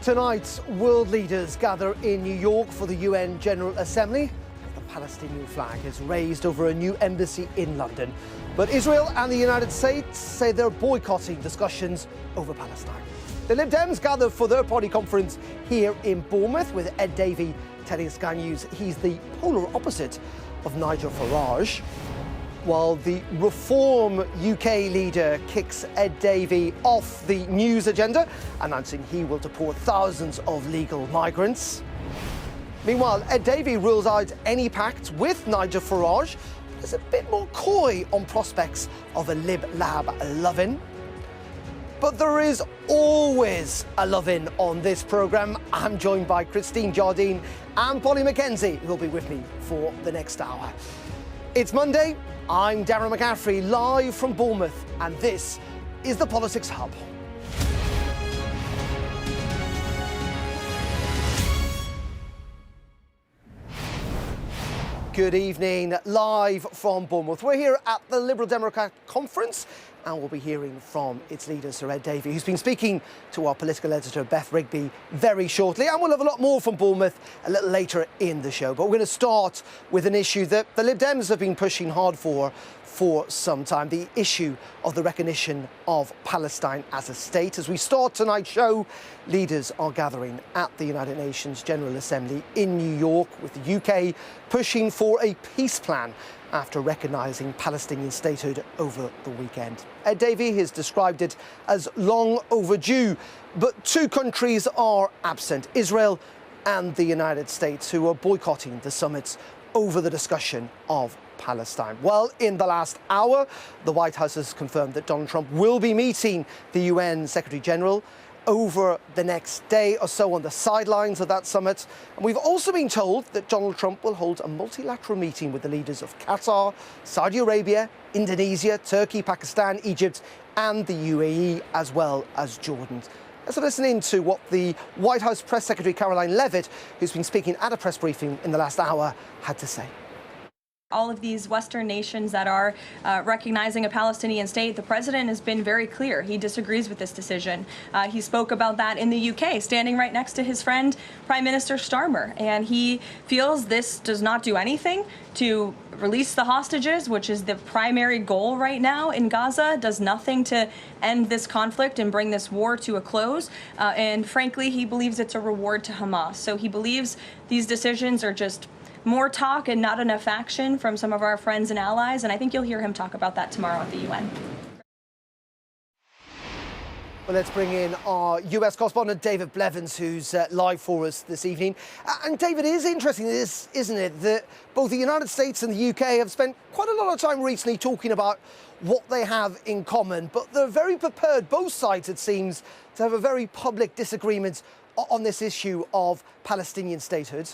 Tonight, world leaders gather in New York for the UN General Assembly. The Palestinian flag is raised over a new embassy in London. But Israel and the United States say they're boycotting discussions over Palestine. The Lib Dems gather for their party conference here in Bournemouth, with Ed Davey telling Sky News he's the polar opposite of Nigel Farage. While the Reform UK leader kicks Ed Davey off the news agenda, announcing he will deport thousands of legal migrants. Meanwhile, Ed Davey rules out any pact with Nigel Farage, but is a bit more coy on prospects of a Lib-Lab love-in. But there is always a love-in on this programme. I'm joined by Christine Jardine and Polly Mackenzie, who will be with me for the next hour. It's Monday. I'm Darren McCaffrey, live from Bournemouth, and this is the Politics Hub. Good evening, live from Bournemouth. We're here at the Liberal Democrat Conference, and we'll be hearing from its leader, Sir Ed Davey, who's been speaking to our political editor, Beth Rigby, very shortly. And we'll have a lot more from Bournemouth a little later in the show. But we're going to start with an issue that the Lib Dems have been pushing hard for some time, the issue of the recognition of Palestine as a state. As we start tonight's show, leaders are gathering at the United Nations General Assembly in New York, with the UK pushing for a peace plan after recognising Palestinian statehood over the weekend. Ed Davey has described it as long overdue, but two countries are absent, Israel and the United States, who are boycotting the summits over the discussion of Palestine. Well, in the last hour, the White House has confirmed that Donald Trump will be meeting the UN Secretary General over the next day or so on the sidelines of that summit. And we've also been told that Donald Trump will hold a multilateral meeting with the leaders of Qatar, Saudi Arabia, Indonesia, Turkey, Pakistan, Egypt, and the UAE, as well as Jordan. Let's listen in to what the White House Press Secretary Caroline Leavitt, who's been speaking at a press briefing in the last hour, had to say. All of these Western nations that are recognizing a Palestinian state, the president has been very clear. He disagrees with this decision. He spoke about that in the UK, standing right next to his friend, Prime Minister Starmer. And he feels this does not do anything to release the hostages, which is the primary goal right now in Gaza, does nothing to end this conflict and bring this war to a close. And frankly, he believes it's a reward to Hamas. So he believes these decisions are just more talk and not enough action from some of our friends and allies, and I think you'll hear him talk about that tomorrow at the UN. Well, let's bring in our US correspondent, David Blevins, who's live for us this evening. And David, it is interesting, isn't it, that both the United States and the UK have spent quite a lot of time recently talking about what they have in common, but they're very prepared, both sides, it seems, to have a very public disagreement on this issue of Palestinian statehood.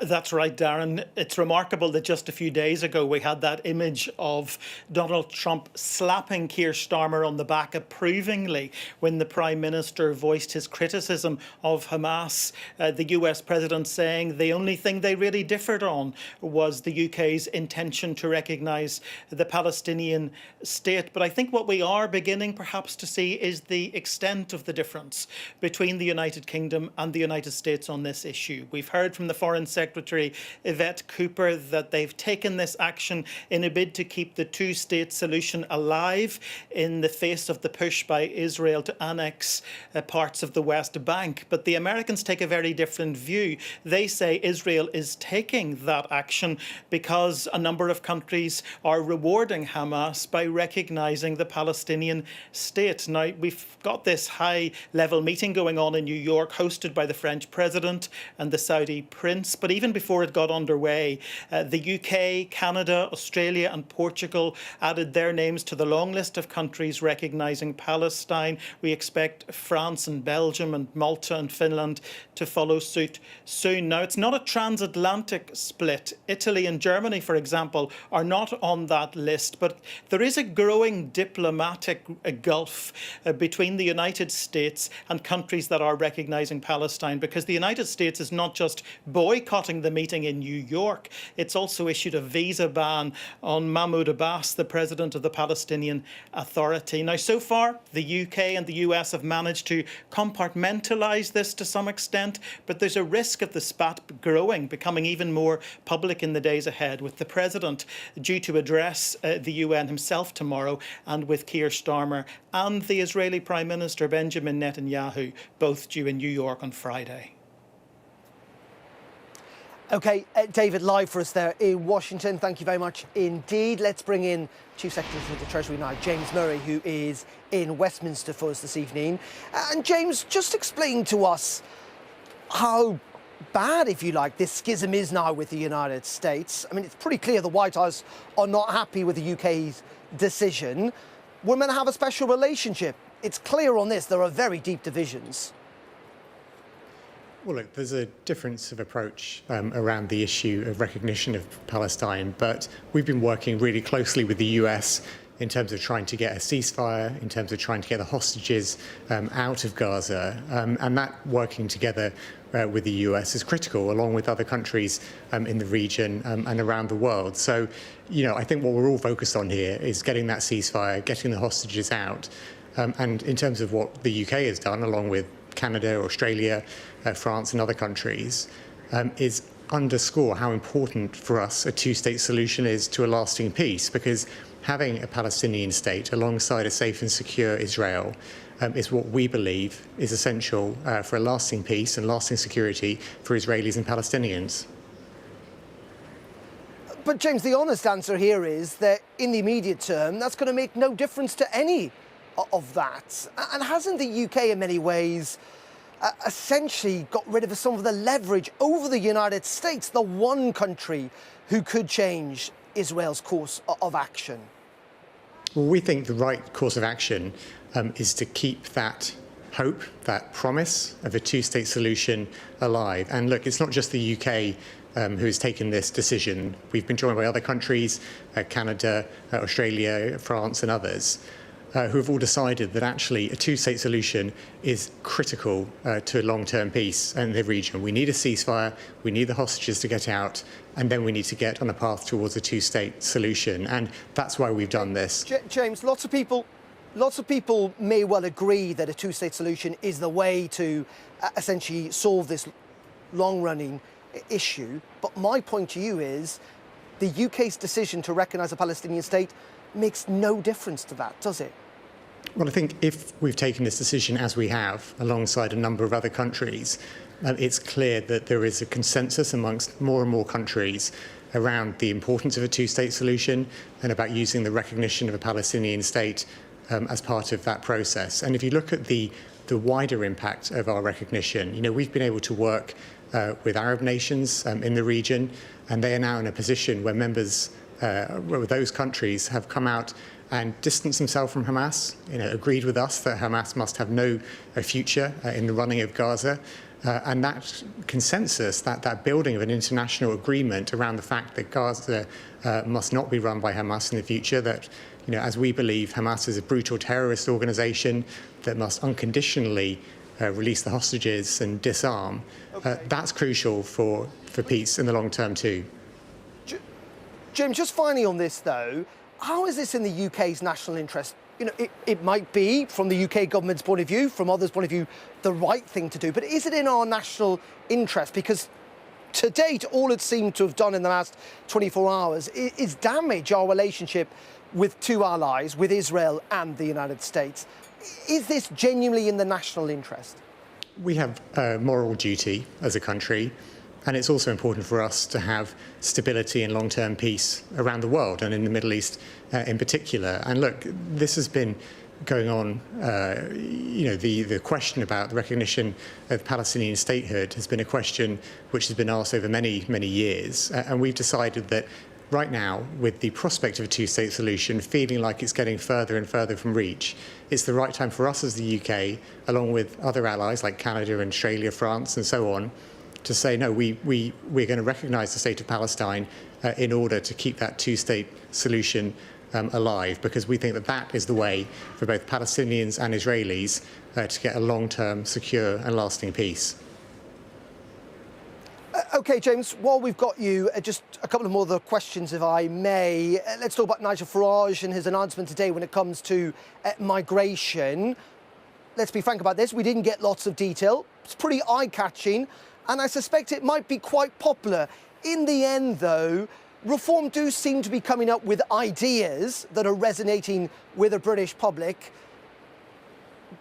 That's right, Darren. It's remarkable that just a few days ago we had that image of Donald Trump slapping Keir Starmer on the back approvingly when the Prime Minister voiced his criticism of Hamas. The US President saying the only thing they really differed on was the UK's intention to recognise the Palestinian state. But I think what we are beginning perhaps to see is the extent of the difference between the United Kingdom and the United States on this issue. We've heard from the Foreign Secretary Yvette Cooper that they've taken this action in a bid to keep the two-state solution alive in the face of the push by Israel to annex parts of the West Bank. But the Americans take a very different view. They say Israel is taking that action because a number of countries are rewarding Hamas by recognising the Palestinian state. Now, we've got this high-level meeting going on in New York, hosted by the French President and the Saudi Prince. But even before it got underway, the UK, Canada, Australia and Portugal added their names to the long list of countries recognising Palestine. We expect France and Belgium and Malta and Finland to follow suit soon. Now, it's not a transatlantic split. Italy and Germany, for example, are not on that list, but there is a growing diplomatic gulf between the United States and countries that are recognising Palestine, because the United States is not just boycotting boycotting the meeting in New York. It's also issued a visa ban on Mahmoud Abbas, the president of the Palestinian Authority. Now, so far, the UK and the US have managed to compartmentalise this to some extent, but there's a risk of the spat growing, becoming even more public in the days ahead, with the president due to address the UN himself tomorrow, and with Keir Starmer and the Israeli Prime Minister Benjamin Netanyahu both due in New York on Friday. OK, David, live for us there in Washington. Thank you very much indeed. Let's bring in Chief Secretary of the Treasury now, James Murray, who is in Westminster for us this evening. And James, just explain to us how bad, if you like, this schism is now with the United States. I mean, it's pretty clear the White House are not happy with the UK's decision. We're meant to have a special relationship. It's clear on this there are very deep divisions. Well, look, there's a difference of approach around the issue of recognition of Palestine, but we've been working really closely with the US in terms of trying to get a ceasefire, in terms of trying to get the hostages out of Gaza, and that working together with the US is critical, along with other countries in the region and around the world. So, I think what we're all focused on here is getting that ceasefire, getting the hostages out, and in terms of what the UK has done, along with Canada, Australia, France and other countries, is underscore how important for us a two-state solution is to a lasting peace, because having a Palestinian state alongside a safe and secure Israel is what we believe is essential for a lasting peace and lasting security for Israelis and Palestinians. But James, the honest answer here is that in the immediate term, that's going to make no difference to any of that. And hasn't the UK in many ways essentially got rid of some of the leverage over the United States, the one country who could change Israel's course of action? Well, we think the right course of action is to keep that hope, that promise of a two-state solution alive. And look, it's not just the UK who has taken this decision. We've been joined by other countries, Canada, Australia, France and others, who have all decided that actually a two-state solution is critical to long-term peace in the region. We need a ceasefire, we need the hostages to get out, and then we need to get on a path towards a two-state solution. And that's why we've done this. James, lots of people may well agree that a two-state solution is the way to essentially solve this long-running issue. But my point to you is the UK's decision to recognise a Palestinian state makes no difference to that, does it? Well, I think if we've taken this decision as we have, alongside a number of other countries, it's clear that there is a consensus amongst more and more countries around the importance of a two-state solution and about using the recognition of a Palestinian state as part of that process. And if you look at the wider impact of our recognition, we've been able to work with Arab nations in the region, and they are now in a position where members where those countries have come out and distanced themselves from Hamas, agreed with us that Hamas must have no future in the running of Gaza. And that consensus, that building of an international agreement around the fact that Gaza must not be run by Hamas in the future, that, as we believe, Hamas is a brutal terrorist organisation that must unconditionally release the hostages and disarm, that's crucial for peace in the long term too. Jim, just finally on this, though, how is this in the UK's national interest? It might be, from the UK government's point of view, from others' point of view, the right thing to do. But is it in our national interest? Because to date, all it seemed to have done in the last 24 hours is damage our relationship with two allies, with Israel and the United States. Is this genuinely in the national interest? We have a moral duty as a country. And it's also important for us to have stability and long-term peace around the world and in the Middle East in particular. And look, this has been going on, the question about the recognition of Palestinian statehood has been a question which has been asked over many, many years. And we've decided that right now, with the prospect of a two-state solution feeling like it's getting further and further from reach, it's the right time for us as the UK, along with other allies like Canada and Australia, France and so on, to say, no, we're going to recognise the state of Palestine in order to keep that two-state solution alive, because we think that that is the way for both Palestinians and Israelis to get a long-term, secure and lasting peace. OK, James, while we've got you, just a couple of more other questions, if I may. Let's talk about Nigel Farage and his announcement today when it comes to migration. Let's be frank about this. We didn't get lots of detail. It's pretty eye-catching, and I suspect it might be quite popular. In the end, though, Reform do seem to be coming up with ideas that are resonating with the British public.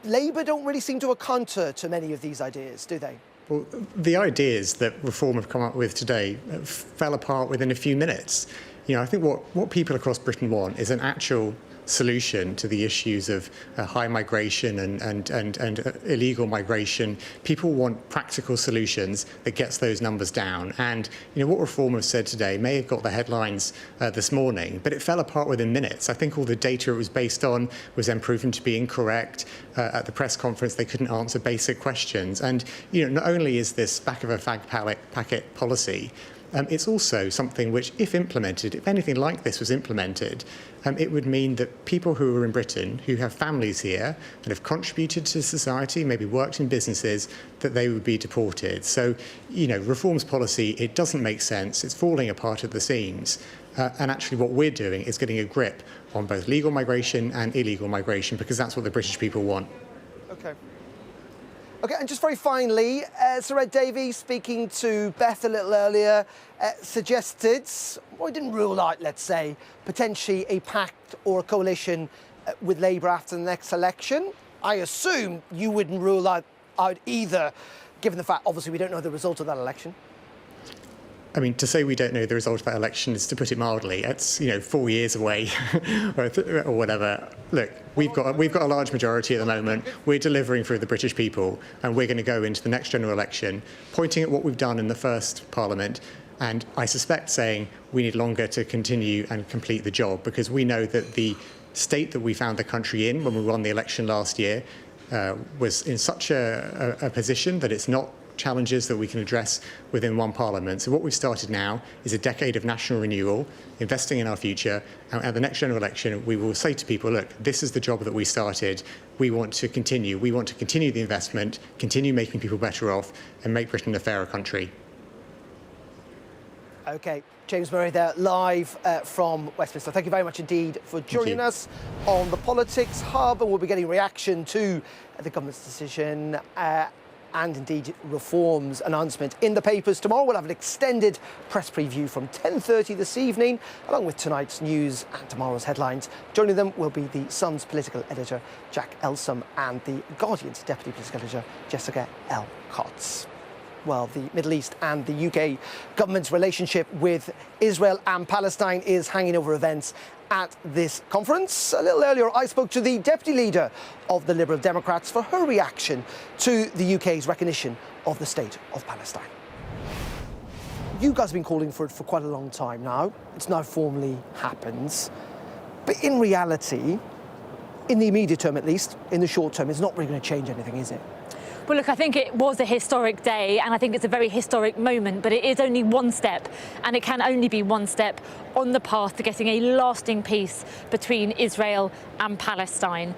Labour don't really seem to counter to many of these ideas, do they? Well, the ideas that Reform have come up with today fell apart within a few minutes. You know, I think what people across Britain want is an actual solution to the issues of high migration and illegal migration. People want practical solutions that gets those numbers down. And you know what Reform have said today may have got the headlines this morning, but it fell apart within minutes. I think all the data it was based on was then proven to be incorrect. At the press conference, they couldn't answer basic questions. And you know, not only is this back of a fag packet policy, it's also something which, if implemented, if anything like this was implemented, it would mean that people who are in Britain, who have families here and have contributed to society, maybe worked in businesses, that they would be deported. So, you know, Reform's policy, it doesn't make sense. It's falling apart at the seams. And actually what we're doing is getting a grip on both legal migration and illegal migration, because that's what the British people want. OK, and just very finally, Sir Ed Davey, speaking to Beth a little earlier, suggested, well, he didn't rule out, let's say, potentially a pact or a coalition with Labour after the next election. I assume you wouldn't rule out either, given the fact, obviously, we don't know the result of that election. I mean, to say we don't know the result of that election is, to put it mildly, it's, you know, 4 years away or whatever. Look, we've got a large majority at the moment. We're delivering for the British people, and we're going to go into the next general election pointing at what we've done in the first Parliament, and I suspect saying we need longer to continue and complete the job, because we know that the state that we found the country in when we won the election last year was in such a position that it's not challenges that we can address within one parliament. So what we've started now is a decade of national renewal, investing in our future, and at the next general election we will say to people, look, this is the job that we started. We want to continue the investment, continue making people better off, and make Britain a fairer country. OK, James Murray there, live from Westminster. Thank you very much indeed for joining us on the Politics Hub, and we'll be getting reaction to the government's decision and indeed Reform's announcement in the papers tomorrow. We'll have an extended press preview from 10:30 this evening, along with tonight's news and tomorrow's headlines. Joining them will be the Sun's political editor, Jack Elsom, and the Guardian's deputy political editor, Jessica L. Cots. Well, the Middle East and the UK government's relationship with Israel and Palestine is hanging over events at this conference. A little earlier, I spoke to the deputy leader of the Liberal Democrats for her reaction to the UK's recognition of the state of Palestine. You guys have been calling for it for quite a long time now. It's now formally happened. But in reality, in the immediate term at least, in the short term, it's not really going to change anything, is it? Well, look, I think it was a historic day, and I think it's a very historic moment, but it is only one step, and it can only be one step on the path to getting a lasting peace between Israel and Palestine.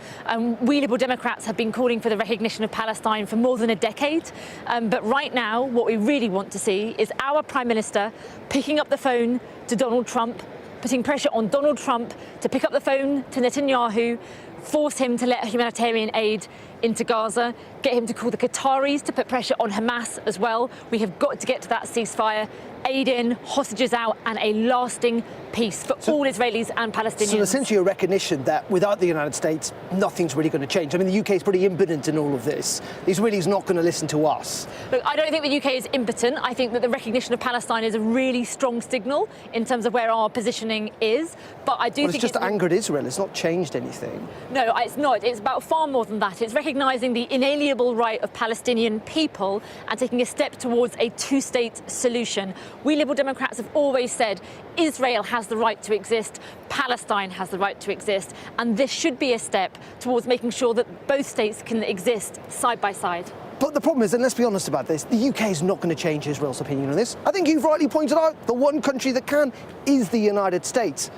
We Liberal Democrats have been calling for the recognition of Palestine for more than a decade, but right now what we really want to see is our Prime Minister picking up the phone to Donald Trump, putting pressure on Donald Trump to pick up the phone to Netanyahu, force him to let humanitarian aid into Gaza, get him to call the Qataris to put pressure on Hamas as well. We have got to get to that ceasefire, aid in, hostages out, and a lasting peace for all Israelis and Palestinians. So essentially a recognition that without the United States, nothing's really going to change. I mean, the UK is pretty impotent in all of this. Israelis not going to listen to us. Look, I don't think the UK is impotent. I think that the recognition of Palestine is a really strong signal in terms of where our positioning is. But I do think it's just angered Israel. It's not changed anything. No, it's not. It's about far more than that. It's recognising the inalienable right of Palestinian people and taking a step towards a two-state solution. We Liberal Democrats have always said Israel has the right to exist, Palestine has the right to exist, and this should be a step towards making sure that both states can exist side by side. But the problem is, and let's be honest about this, the UK is not going to change Israel's opinion on this. I think you've rightly pointed out, the one country that can is the United States.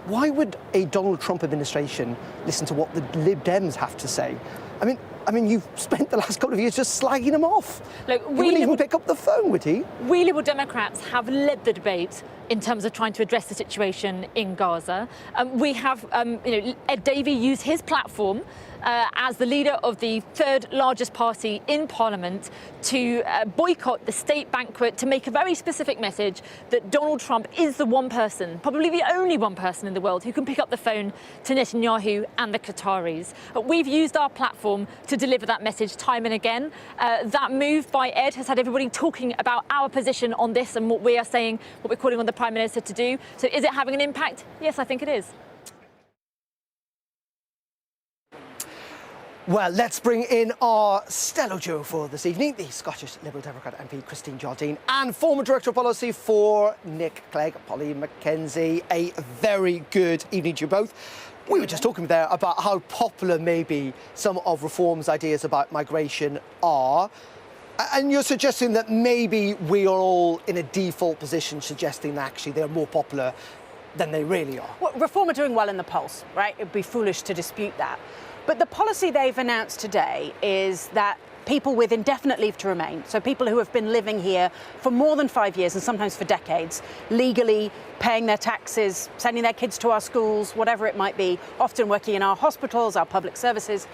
Why would a Donald Trump administration listen to what the Lib Dems have to say? I mean, I mean, you've spent the last couple of years just slagging him off. Look, he wouldn't even pick up the phone, would he? We Liberal Democrats have led the debate in terms of trying to address the situation in Gaza. We have, Ed Davey used his platform as the leader of the third largest party in Parliament to boycott the state banquet, to make a very specific message that Donald Trump is the one person, probably the only one person in the world who can pick up the phone to Netanyahu and the Qataris. We've used our platform to deliver that message time and again. That move by Ed has had everybody talking about our position on this and what we are saying, what we're calling on the Prime Minister to do. So is it having an impact? Yes, I think it is. Well, let's bring in our stellar duo for this evening, the Scottish Liberal Democrat MP Christine Jardine and former Director of Policy for Nick Clegg, Polly Mackenzie. A very good evening to you both. We were just talking there about how popular maybe some of Reform's ideas about migration are. And you're suggesting that maybe we are all in a default position, suggesting that actually they're more popular than they really are. Well, Reform are doing well in the polls, right? It'd be foolish to dispute that. But the policy they've announced today is that people with indefinite leave to remain, so people who have been living here for more than 5 years and sometimes for decades, legally paying their taxes, sending their kids to our schools, whatever it might be, often working in our hospitals, our public services,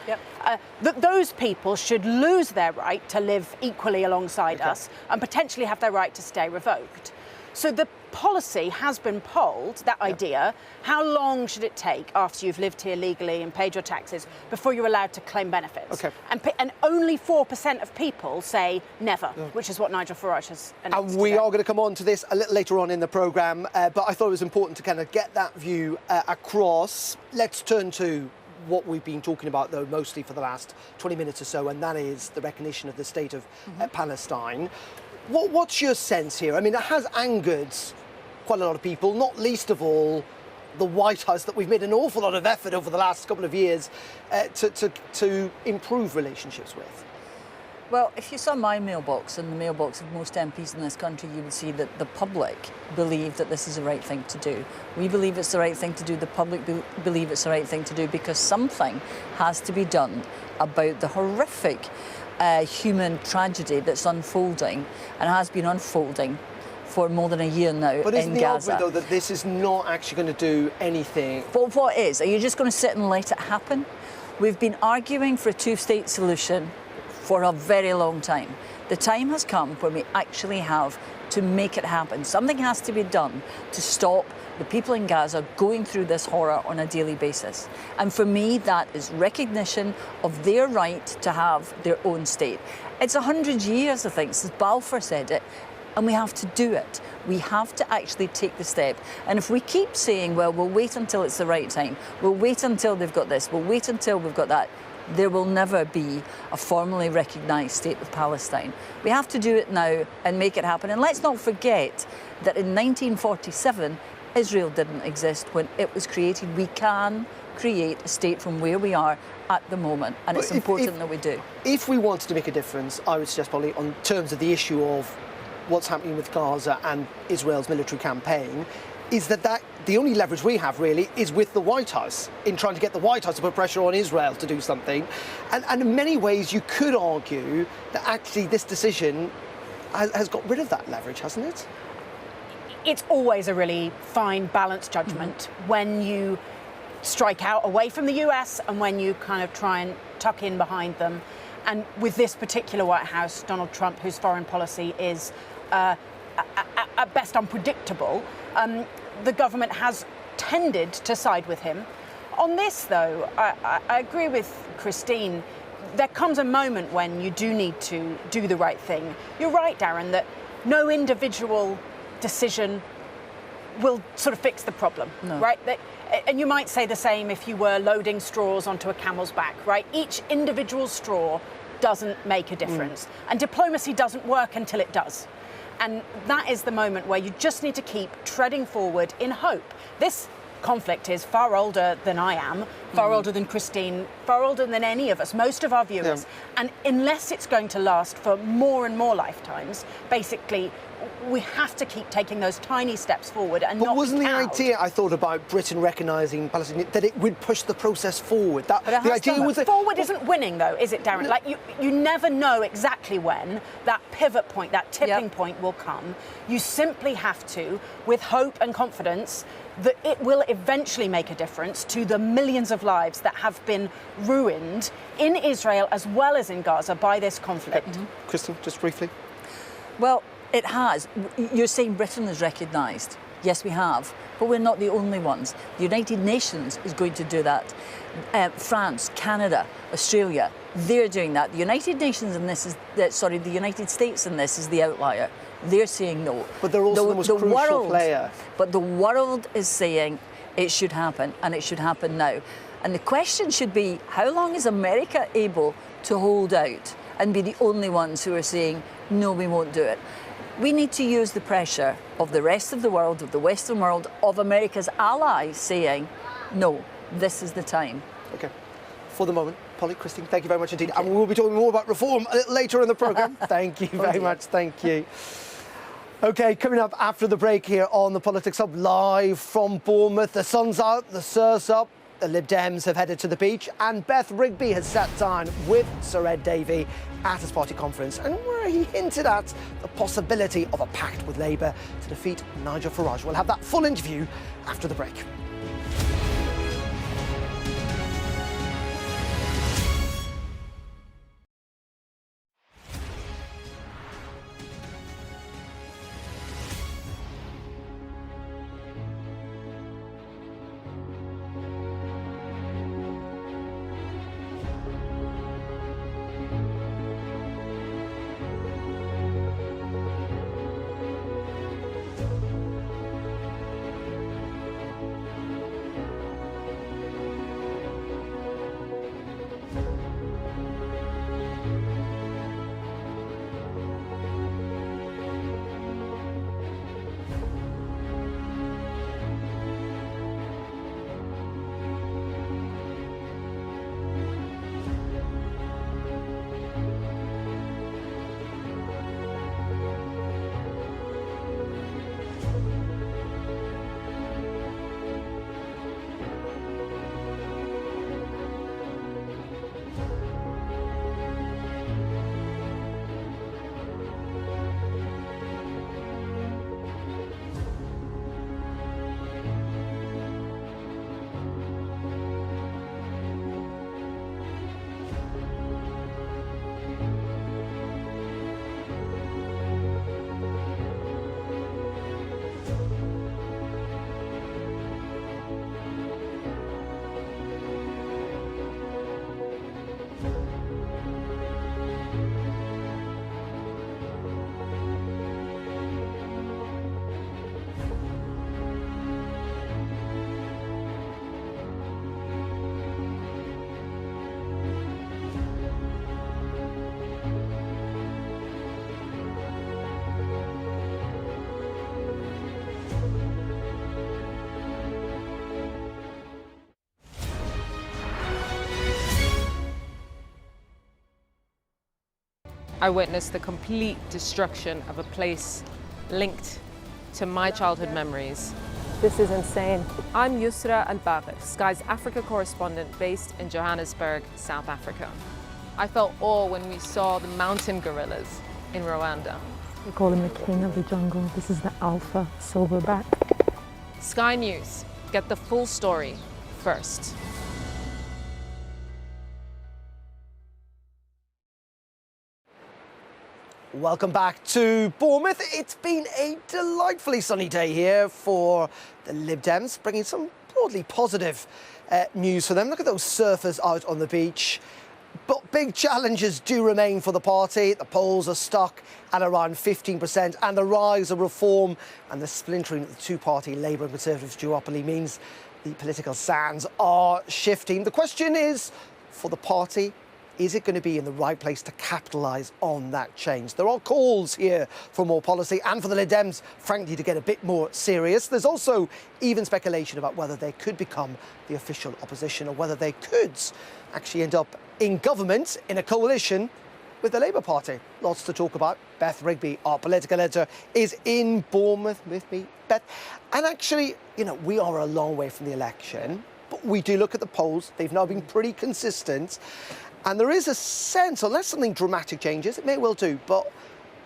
that those people should lose their right to live equally alongside us and potentially have their right to stay revoked. So the policy has been polled, that idea, how long should it take after you've lived here legally and paid your taxes before you're allowed to claim benefits? Okay. And only 4% of people say never, which is what Nigel Farage has announced And we today. are going to come on to this a little later on in the programme, but I thought it was important to kind of get that view across. Let's turn to what we've been talking about, though, mostly for the last 20 minutes or so, and that is the recognition of the state of Palestine. What's your sense here? I mean, it has angered quite a lot of people, not least of all the White House, that we've made an awful lot of effort over the last couple of years to improve relationships with. Well, if you saw my mailbox and the mailbox of most MPs in this country, you would see that the public believe that this is the right thing to do. We believe it's the right thing to do. The public believe it's the right thing to do because something has to be done about the horrific human tragedy that's unfolding and has been unfolding for more than a year now in Gaza. But isn't the argument, though, that this is not actually going to do anything? Well, what is? Are you just going to sit and let it happen? We've been arguing for a two-state solution for a very long time. The time has come when we actually have to make it happen. Something has to be done to stop the people in Gaza going through this horror on a daily basis. And for me, that is recognition of their right to have their own state. It's 100 years, I think, since Balfour said it, and we have to do it. We have to actually take the step. And if we keep saying, well, we'll wait until it's the right time, we'll wait until they've got this, we'll wait until we've got that, there will never be a formally recognised state of Palestine. We have to do it now and make it happen. And let's not forget that in 1947, Israel didn't exist when it was created. We can create a state from where we are at the moment, and it's important that we do. If we wanted to make a difference, I would suggest probably on terms of the issue of what's happening with Gaza and Israel's military campaign, is that the only leverage we have really is with the White House in trying to get the White House to put pressure on Israel to do something. And in many ways you could argue that actually this decision has got rid of that leverage, hasn't it? It's always a really fine, balanced judgment when you strike out away from the US and when you kind of try and tuck in behind them. And with this particular White House, Donald Trump, whose foreign policy is at best unpredictable, the government has tended to side with him. On this, though, I agree with Christine. There comes a moment when you do need to do the right thing. You're right, Darren, that no individual decision will sort of fix the problem, right? And you might say the same if you were loading straws onto a camel's back, right? Each individual straw doesn't make a difference. And diplomacy doesn't work until it does. And that is the moment where you just need to keep treading forward in hope. This conflict is far older than I am, far older than Christine, far older than any of us, most of our viewers. Yeah. And unless it's going to last for more and more lifetimes, basically, we have to keep taking those tiny steps forward and not be cowed. But wasn't the idea, I thought, about Britain recognising Palestine, that it would push the process forward? That the idea was that forward isn't winning, though, is it, Darren? No. Like you never know exactly when that pivot point, that tipping point will come. You simply have to, with hope and confidence, that it will eventually make a difference to the millions of lives that have been ruined in Israel as well as in Gaza by this conflict. Kristen, just briefly. Well, it has. You're saying Britain is recognised. Yes, we have. But we're not the only ones. The United Nations is going to do that. France, Canada, Australia, they're doing that. The United Nations in this is, the United States in this is the outlier. They're saying no. But they're also the most crucial player. But the world is saying it should happen, and it should happen now. And the question should be, how long is America able to hold out and be the only ones who are saying, no, we won't do it? We need to use the pressure of the rest of the world, of the Western world, of America's allies saying, no, this is the time. OK. For the moment, Polly, Christine, thank you very much indeed. And we will be talking more about reform a little later in the programme. Thank you very much. Thank you. OK, coming up after the break here on the Politics Hub, live from Bournemouth. The sun's out, the surf's up. The Lib Dems have headed to the beach, and Beth Rigby has sat down with Sir Ed Davey at his party conference, and where he hinted at the possibility of a pact with Labour to defeat Nigel Farage. We'll have that full interview after the break. I witnessed the complete destruction of a place linked to my childhood memories. This is insane. I'm Yusra Al-Bagher, Sky's Africa correspondent based in Johannesburg, South Africa. I felt awe when we saw the mountain gorillas in Rwanda. We call him the king of the jungle. This is the alpha silverback. Sky News, get the full story first. Welcome back to Bournemouth. It's been a delightfully sunny day here for the Lib Dems, bringing some broadly positive news for them. Look at those surfers out on the beach. But big challenges do remain for the party. The polls are stuck at around 15%, and the rise of reform and the splintering of the two-party Labour and Conservatives duopoly means the political sands are shifting. The question is, for the party, is it going to be in the right place to capitalise on that change? There are calls here for more policy and for the Lib Dems, frankly, to get a bit more serious. There's also even speculation about whether they could become the official opposition or whether they could actually end up in government in a coalition with the Labour Party. Lots to talk about. Beth Rigby, our political editor, is in Bournemouth with me. Beth, and actually, you know, we are a long way from the election, but we do look at the polls. They've now been pretty consistent. And there is a sense, unless something dramatic changes, it may well do, but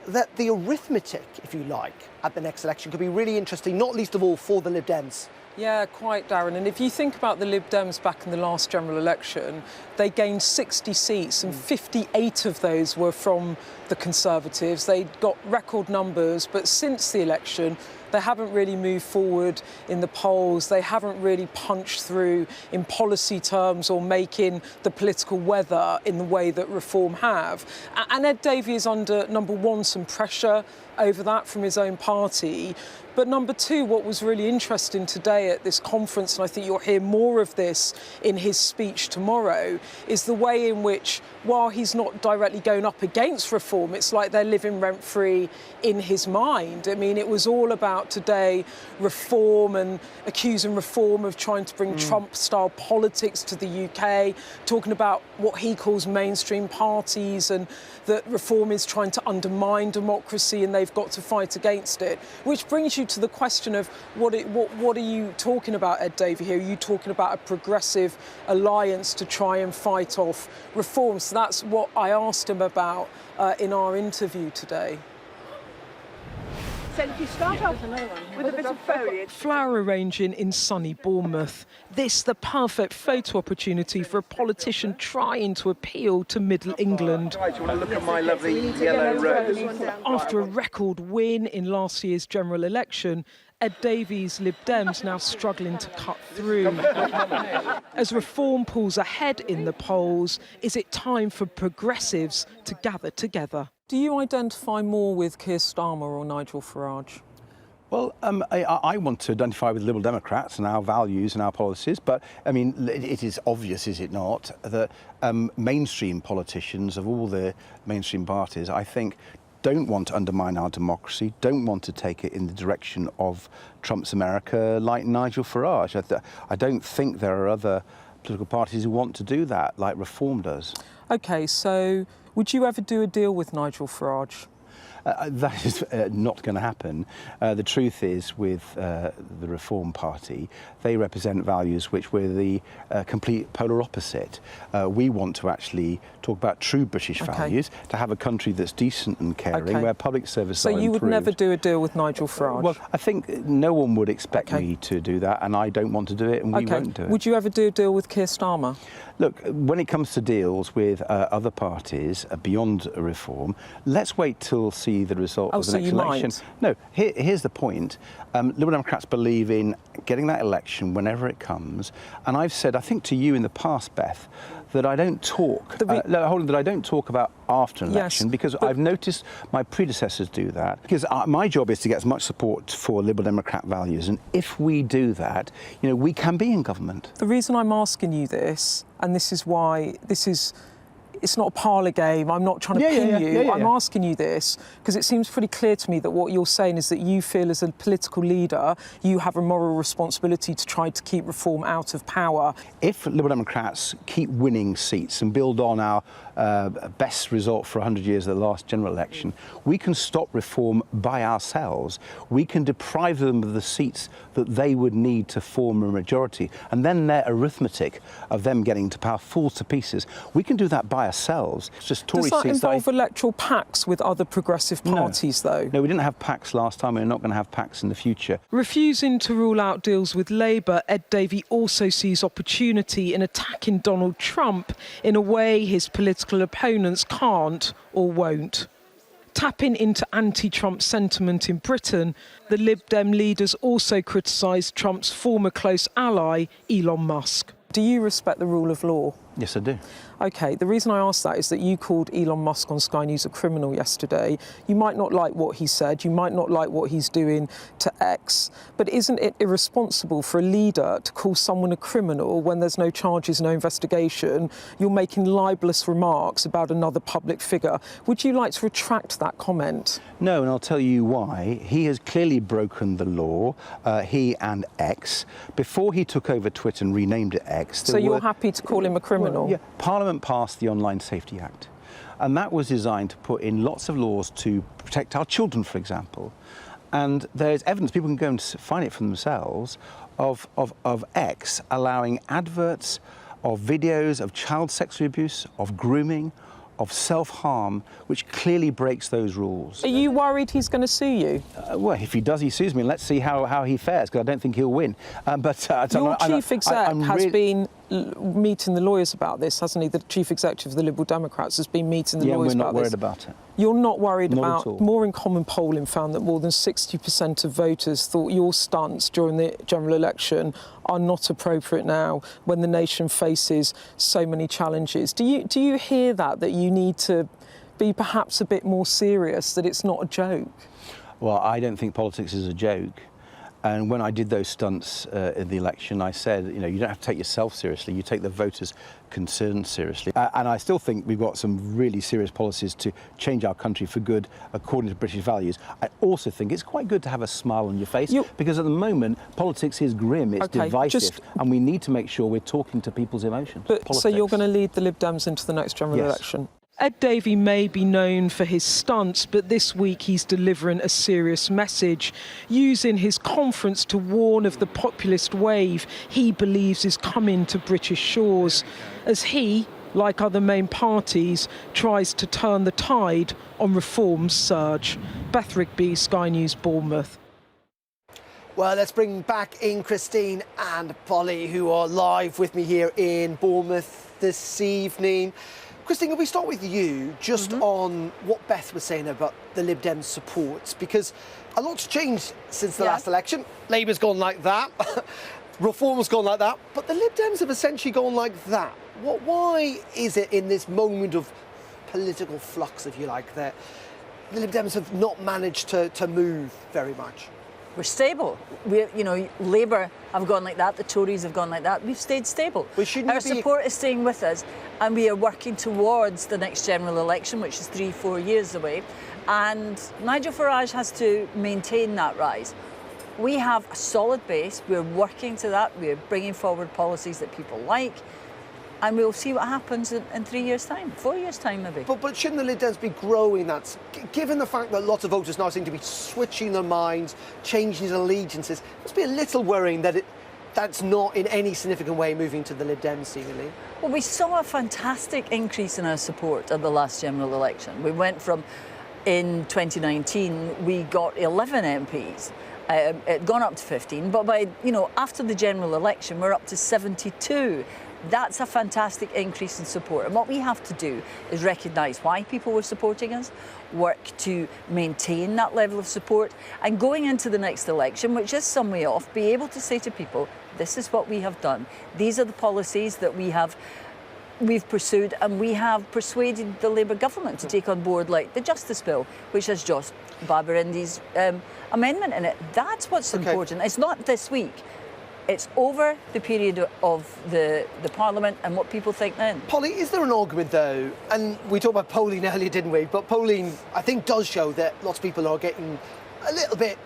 that the arithmetic, if you like, at the next election could be really interesting, not least of all for the Lib Dems. Yeah, quite, Darren. And if you think about the Lib Dems back in the last general election, they gained 60 seats and 58 of those were from the Conservatives. They got record numbers, but since the election, they haven't really moved forward in the polls. They haven't really punched through in policy terms or making the political weather in the way that Reform have. And Ed Davey is under, number one, some pressure over that from his own party. But number two, what was really interesting today at this conference, and I think you'll hear more of this in his speech tomorrow, is the way in which, while he's not directly going up against Reform, it's like they're living rent-free in his mind. I mean, it was all about today Reform and accusing Reform of trying to bring Trump-style politics to the UK, talking about what he calls mainstream parties and that Reform is trying to undermine democracy and they've got to fight against it, which brings you to the question of what are you talking about, Ed Davey, here? Are you talking about a progressive alliance to try and fight off Reform? So that's what I asked him about in our interview today. So if you start off with a bit of foliage. Flower arranging in sunny Bournemouth. This the perfect photo opportunity for a politician trying to appeal to Middle England. Right, you want to look at my lovely yellow rose? After a record win in last year's general election, Ed Davey's Lib Dems now struggling to cut through. As Reform pulls ahead in the polls, is it time for progressives to gather together? Do you identify more with Keir Starmer or Nigel Farage? Well, I want to identify with Liberal Democrats and our values and our policies, but, I mean, it is obvious, is it not, that mainstream politicians of all the mainstream parties, I think, don't want to undermine our democracy, don't want to take it in the direction of Trump's America like Nigel Farage. I don't think there are other political parties who want to do that, like Reform does. OK, so would you ever do a deal with Nigel Farage? That is not going to happen. The truth is, with the Reform Party, they represent values which were the complete polar opposite. We want to actually talk about true British values, to have a country that's decent and caring, where public services are improved. So you would never do a deal with Nigel Farage? Well, I think no one would expect me to do that, and I don't want to do it, and we won't do it. Would you ever do a deal with Keir Starmer? Look, when it comes to deals with other parties beyond Reform, let's wait till see the result of the next election. No, here's the point. Liberal Democrats believe in getting that election whenever it comes, and I've said, I think to you in the past, Beth, that I don't talk. That I don't talk about after an election, because I've noticed my predecessors do that. Because my job is to get as much support for Liberal Democrat values, and if we do that, you know, we can be in government. The reason I'm asking you this, and this is why it's not a parlour game, I'm not trying to pin you. I'm asking you this because it seems pretty clear to me that what you're saying is that you feel as a political leader you have a moral responsibility to try to keep Reform out of power. If Liberal Democrats keep winning seats and build on our best result for 100 years of the last general election, we can stop Reform by ourselves. We can deprive them of the seats that they would need to form a majority, and then their arithmetic of them getting to power falls to pieces. We can do that by ourselves. It's just Tory seats. Does that involve electoral pacts with other progressive parties, though? No, we didn't have pacts last time. We're not going to have pacts in the future. Refusing to rule out deals with Labour, Ed Davey also sees opportunity in attacking Donald Trump in a way his political opponents can't or won't. Tapping into anti-Trump sentiment in Britain, the Lib Dem leaders also criticised Trump's former close ally, Elon Musk. Do you respect the rule of law? Yes, I do. OK, the reason I ask that is that you called Elon Musk on Sky News a criminal yesterday. You might not like what he said, you might not like what he's doing to X, but isn't it irresponsible for a leader to call someone a criminal when there's no charges, no investigation? You're making libelous remarks about another public figure. Would you like to retract that comment? No, and I'll tell you why. He has clearly broken the law, he and X. Before he took over Twitter and renamed it X... So you're happy to call him a criminal? Well, yeah, Parliament passed the Online Safety Act, and that was designed to put in lots of laws to protect our children, for example. And there's evidence, people can go and find it for themselves, of X allowing adverts of videos of child sexual abuse, of grooming, of self-harm, which clearly breaks those rules. Are you worried he's going to sue you? Well, if he does, he sues me, and let's see how he fares, because I don't think he'll win. Your chief exec has been meeting the lawyers about this, hasn't he? The chief executive of the Liberal Democrats has been meeting the lawyers about this. Yeah, we're not worried about it. You're not worried Not about... at all. More in Common polling found that more than 60% of voters thought your stunts during the general election are not appropriate now when the nation faces so many challenges. Do you hear that you need to be perhaps a bit more serious, that it's not a joke? Well, I don't think politics is a joke. And when I did those stunts in the election, I said, you don't have to take yourself seriously, you take the voters' concerns seriously. And I still think we've got some really serious policies to change our country for good according to British values. I also think it's quite good to have a smile on your face, because at the moment, politics is grim, it's divisive, and we need to make sure we're talking to people's emotions. So you're going to lead the Lib Dems into the next general election? Ed Davey may be known for his stunts, but this week he's delivering a serious message, using his conference to warn of the populist wave he believes is coming to British shores, as he, like other main parties, tries to turn the tide on reform's surge. Beth Rigby, Sky News, Bournemouth. Well, let's bring back in Christine and Polly, who are live with me here in Bournemouth this evening. Christine, can we start with you just on what Beth was saying about the Lib Dem supports? Because a lot's changed since the last election. Labour's gone like that. Reform's gone like that. But the Lib Dems have essentially gone like that. Why is it in this moment of political flux, if you like, that the Lib Dems have not managed to move very much? We're stable. Labour have gone like that, the Tories have gone like that. We've stayed stable. Our support is staying with us, and we are working towards the next general election, which is 3-4 years away. And Nigel Farage has to maintain that rise. We have a solid base. We're working to that. We're bringing forward policies that people like. And we'll see what happens in 3 years' time, 4 years' time maybe. But shouldn't the Lib Dems be growing that? Given the fact that lots of voters now seem to be switching their minds, changing their allegiances, it must be a little worrying that that's not in any significant way moving to the Lib Dems, seemingly. Well, we saw a fantastic increase in our support at the last general election. We went from, in 2019, we got 11 MPs. It had gone up to 15, but by, after the general election, we're up to 72. That's a fantastic increase in support. And what we have to do is recognise why people were supporting us, work to maintain that level of support, and going into the next election, which is some way off, be able to say to people, this is what we have done. These are the policies that we've pursued, and we have persuaded the Labour government to take on board, like the Justice Bill, which has Josh Barber-Indy's amendment in it. That's what's important. It's not this week. It's over the period of the Parliament and what people think then. Polly, is there an argument, though, and we talked about polling earlier, didn't we? But polling, I think, does show that lots of people are getting a little bit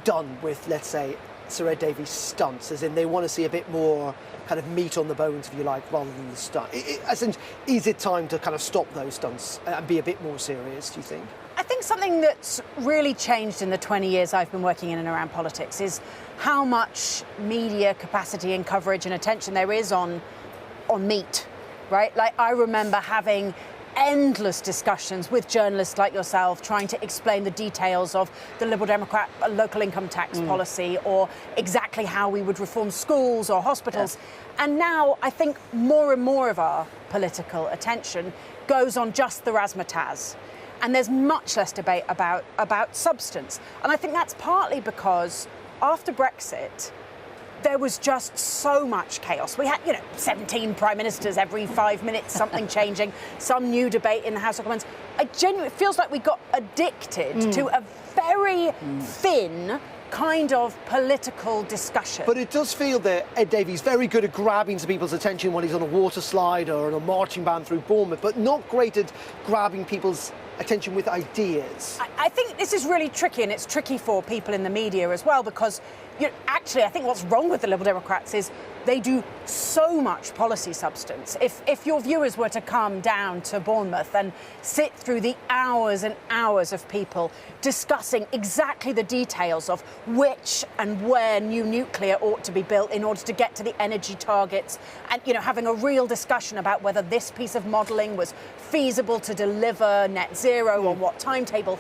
done with, let's say, Sir Ed Davey's stunts, as in they want to see a bit more kind of meat on the bones, if you like, rather than the stunt. Is it time to kind of stop those stunts and be a bit more serious, do you think? I think something that's really changed in the 20 years I've been working in and around politics is how much media capacity and coverage and attention there is on meat, right? Like, I remember having endless discussions with journalists like yourself trying to explain the details of the Liberal Democrat local income tax policy, or exactly how we would reform schools or hospitals. Yeah. And now I think more and more of our political attention goes on just the razzmatazz. And there's much less debate about substance. And I think that's partly because after Brexit, there was just so much chaos. We had, 17 prime ministers every 5 minutes, something changing, some new debate in the House of Commons. It feels like we got addicted to a very thin kind of political discussion. But it does feel that Ed Davey's very good at grabbing to people's attention when he's on a water slide or on a marching band through Bournemouth, but not great at grabbing people's attention with ideas. I think this is really tricky, and it's tricky for people in the media as well, because actually I think what's wrong with the Liberal Democrats is they do so much policy substance. If your viewers were to come down to Bournemouth and sit through the hours and hours of people discussing exactly the details of which and where new nuclear ought to be built in order to get to the energy targets, and having a real discussion about whether this piece of modelling was feasible to deliver net zero on what timetable,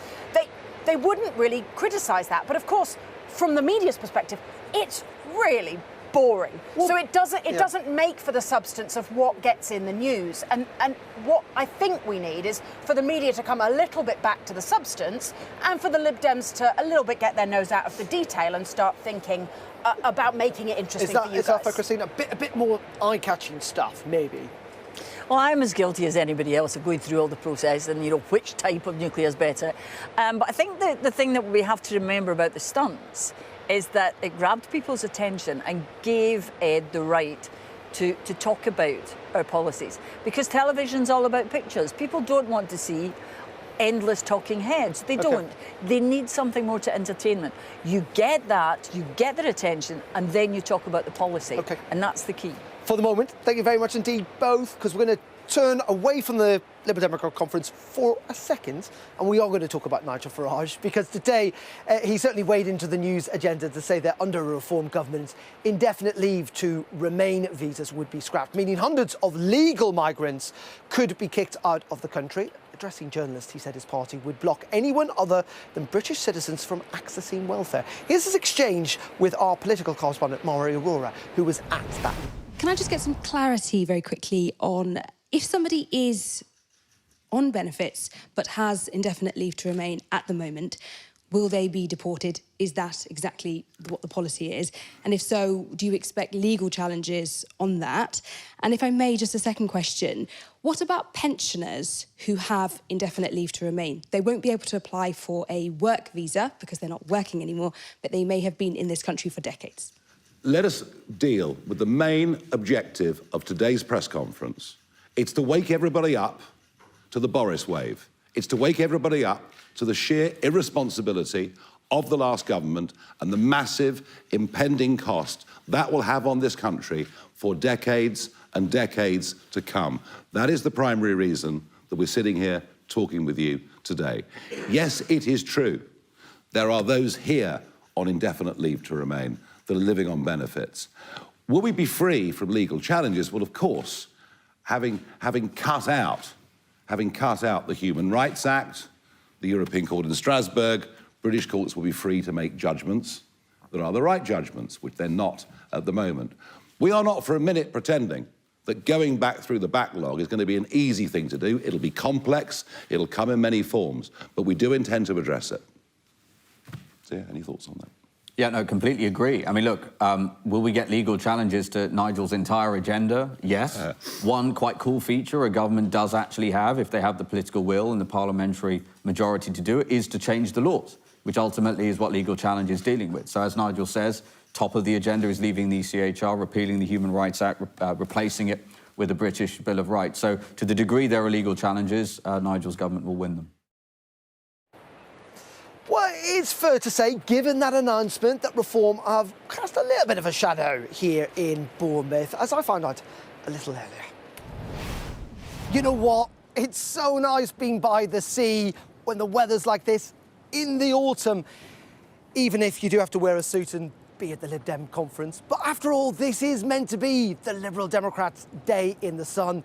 they wouldn't really criticise that. But of course, from the media's perspective, it's really boring. Well, so it doesn't make for the substance of what gets in the news. And what I think we need is for the media to come a little bit back to the substance, and for the Lib Dems to a little bit get their nose out of the detail and start thinking about making it interesting for you guys. Is that for Christine? A bit more eye-catching stuff, maybe? Well, I'm as guilty as anybody else of going through all the process and, which type of nuclear is better. But I think the thing that we have to remember about the stunts is that it grabbed people's attention and gave Ed the right to talk about our policies. Because television's all about pictures. People don't want to see endless talking heads. They don't. They need something more to entertainment. You get that, you get their attention, and then you talk about the policy. And that's the key. For the moment, thank you very much indeed, both, because we're going to turn away from the Liberal Democrat conference for a second, and we are going to talk about Nigel Farage, because today he certainly weighed into the news agenda to say that under a Reform government, indefinite leave to remain visas would be scrapped, meaning hundreds of legal migrants could be kicked out of the country. Addressing journalists, he said his party would block anyone other than British citizens from accessing welfare. Here's his exchange with our political correspondent, Maury Aurora, who was at that. Can I just get some clarity very quickly on if somebody is on benefits but has indefinite leave to remain at the moment, will they be deported? Is that exactly what the policy is? And if so, do you expect legal challenges on that? And if I may, just a second question, what about pensioners who have indefinite leave to remain? They won't be able to apply for a work visa because they're not working anymore, but they may have been in this country for decades. Let us deal with the main objective of today's press conference. It's to wake everybody up to the Boris wave. It's to wake everybody up to the sheer irresponsibility of the last government and the massive impending cost that will have on this country for decades and decades to come. That is the primary reason that we're sitting here talking with you today. Yes, it is true. There are those here on indefinite leave to remain that are living on benefits. Will we be free from legal challenges? Well, of course, having cut out the Human Rights Act, the European Court in Strasbourg, British courts will be free to make judgments that are the right judgments, which they're not at the moment. We are not for a minute pretending that going back through the backlog is going to be an easy thing to do. It'll be complex, it'll come in many forms, but we do intend to address it. So, any thoughts on that? Yeah, no, completely agree. I mean, look, will we get legal challenges to Nigel's entire agenda? Yes. One quite cool feature a government does actually have, if they have the political will and the parliamentary majority to do it, is to change the laws, which ultimately is what legal challenge is dealing with. So as Nigel says, top of the agenda is leaving the ECHR, repealing the Human Rights Act, replacing it with a British Bill of Rights. So to the degree there are legal challenges, Nigel's government will win them. Well, it's fair to say, given that announcement, that Reform have cast a little bit of a shadow here in Bournemouth, as I found out a little earlier. You know what? It's so nice being by the sea when the weather's like this in the autumn, even if you do have to wear a suit and be at the Lib Dem conference. But after all, this is meant to be the Liberal Democrats' day in the sun.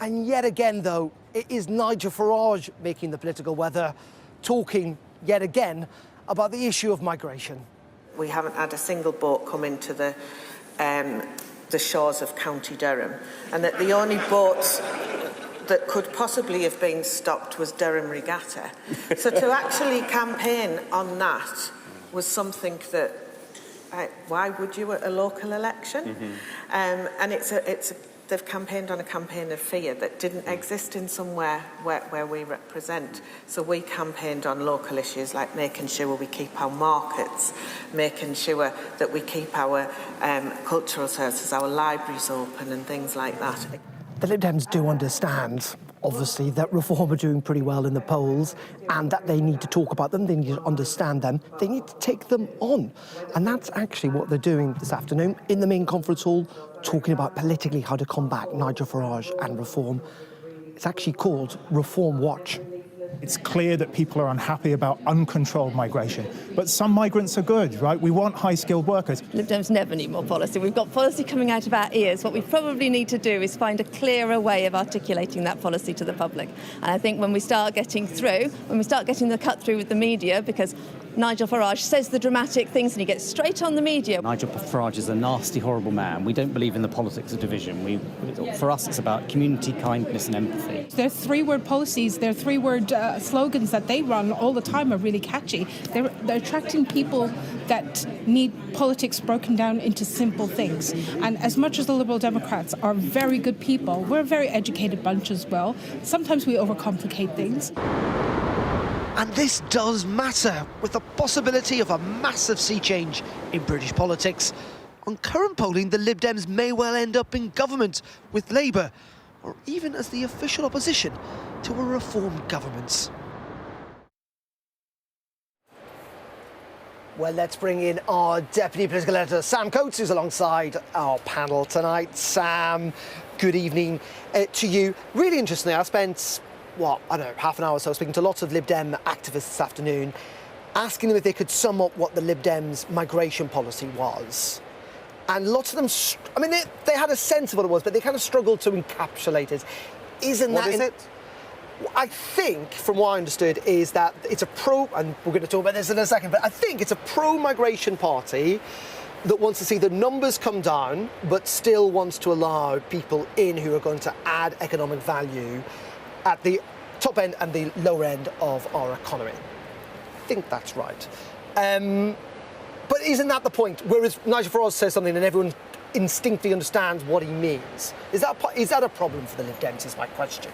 And yet again, though, it is Nigel Farage making the political weather, talking yet again about the issue of migration. We haven't had a single boat come into the shores of County Durham, and that the only boats that could possibly have been stopped was Durham Regatta. So to actually campaign on that was something that why would you at a local election? And they've campaigned on a campaign of fear that didn't exist in somewhere where we represent. So we campaigned on local issues like making sure we keep our markets, making sure that we keep our cultural services, our libraries open and things like that. The Lib Dems do understand, obviously, that Reform are doing pretty well in the polls and that they need to talk about them, they need to understand them, they need to take them on. And that's actually what they're doing this afternoon in the main conference hall, talking about politically how to combat Nigel Farage and Reform. It's actually called Reform Watch. It's clear that people are unhappy about uncontrolled migration, but some migrants are good, right? We want high-skilled workers. Lib Dems never need more policy. We've got policy coming out of our ears. What we probably need to do is find a clearer way of articulating that policy to the public. And I think when we start getting through, when we start getting the cut through with the media, because Nigel Farage says the dramatic things and he gets straight on the media. Nigel Farage is a nasty, horrible man. We don't believe in the politics of division. For us, it's about community, kindness and empathy. Their three-word policies, their three-word slogans that they run all the time are really catchy. They're attracting people that need politics broken down into simple things. And as much as the Liberal Democrats are very good people, we're a very educated bunch as well. Sometimes we overcomplicate things. And this does matter, with the possibility of a massive sea change in British politics. On current polling, the Lib Dems may well end up in government with Labour, or even as the official opposition to a reformed government. Well, let's bring in our Deputy Political Editor, Sam Coates, who's alongside our panel tonight. Sam, good evening to you. Really interestingly, I spent half an hour or so speaking to lots of Lib Dem activists this afternoon, asking them if they could sum up what the Lib Dems' migration policy was. And lots of them, they had a sense of what it was, but they kind of struggled to encapsulate it. What is it? I think, from what I understood, is that it's a and we're going to talk about this in a second, but I think it's a pro-migration party that wants to see the numbers come down, but still wants to allow people in who are going to add economic value at the top end and the lower end of our economy. I think that's right. But isn't that the point? Whereas Nigel Farage says something and everyone instinctively understands what he means. Is that a problem for the Lib Dems, is my question?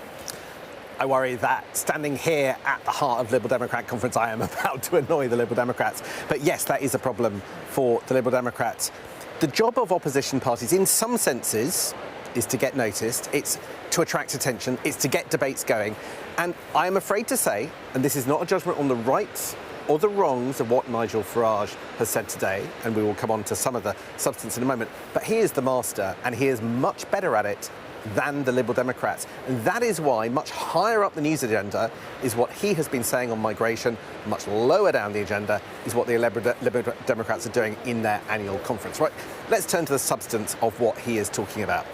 I worry that standing here at the heart of Liberal Democrat conference, I am about to annoy the Liberal Democrats. But yes, that is a problem for the Liberal Democrats. The job of opposition parties, in some senses, is to get noticed. It's to attract attention. It's to get debates going. And I am afraid to say, and this is not a judgment on the rights or the wrongs of what Nigel Farage has said today, and we will come on to some of the substance in a moment, but he is the master and he is much better at it than the Liberal Democrats. And that is why much higher up the news agenda is what he has been saying on migration, much lower down the agenda is what the Liberal Democrats are doing in their annual conference. Right, let's turn to the substance of what he is talking about.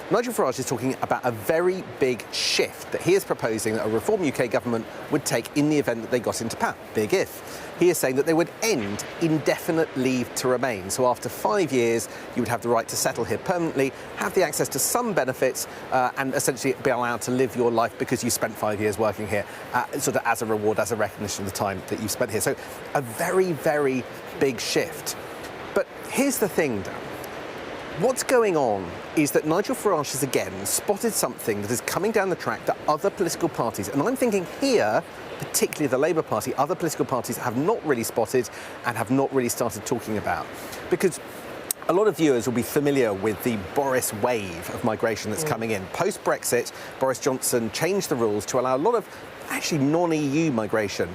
Nigel Farage is talking about a very big shift that he is proposing that a Reform UK government would take in the event that they got into power. Big if. He is saying that they would end indefinite leave to remain. So after 5 years, you would have the right to settle here permanently, have the access to some benefits, and essentially be allowed to live your life because you spent 5 years working here, sort of as a reward, as a recognition of the time that you spent here. So a very, very big shift. But here's the thing, Dan. What's going on is that Nigel Farage has again spotted something that is coming down the track that other political parties, and I'm thinking here, particularly the Labour Party, other political parties have not really spotted and have not really started talking about. Because a lot of viewers will be familiar with the Boris wave of migration that's coming in. Post-Brexit, Boris Johnson changed the rules to allow a lot of actually non-EU migration,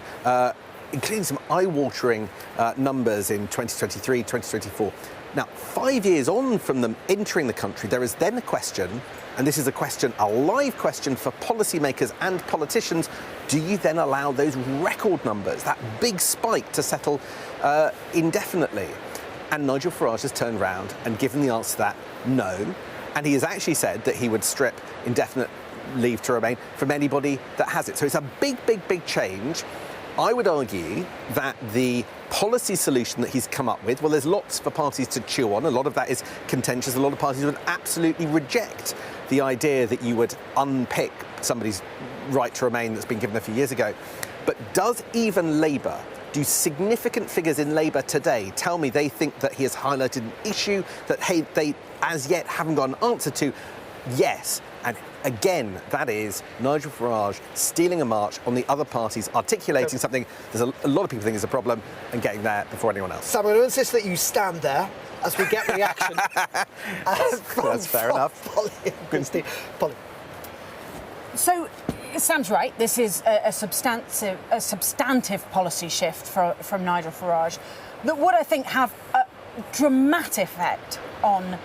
including some eye-watering numbers in 2023, 2024. Now, 5 years on from them entering the country, there is then a question, and this is a question, a live question for policymakers and politicians, do you then allow those record numbers, that big spike to settle indefinitely? And Nigel Farage has turned around and given the answer to that, no. And he has actually said that he would strip indefinite leave to remain from anybody that has it. So it's a big, big, big change. I would argue that the policy solution that he's come up with, well, there's lots for parties to chew on. A lot of that is contentious. A lot of parties would absolutely reject the idea that you would unpick somebody's right to remain that's been given a few years ago. But does even Labour Do significant figures in Labour today tell me they think that he has highlighted an issue that they as yet haven't got an answer to? Yes. And again, that is Nigel Farage stealing a march on the other parties, articulating something there's a lot of people think is a problem and getting there before anyone else. Sam, I'm going to insist that you stand there as we get reaction. That's fair enough. Polly and Christine. Polly. So, Sam's right. This is a substantive policy shift from Nigel Farage that would, I think, have a dramatic effect on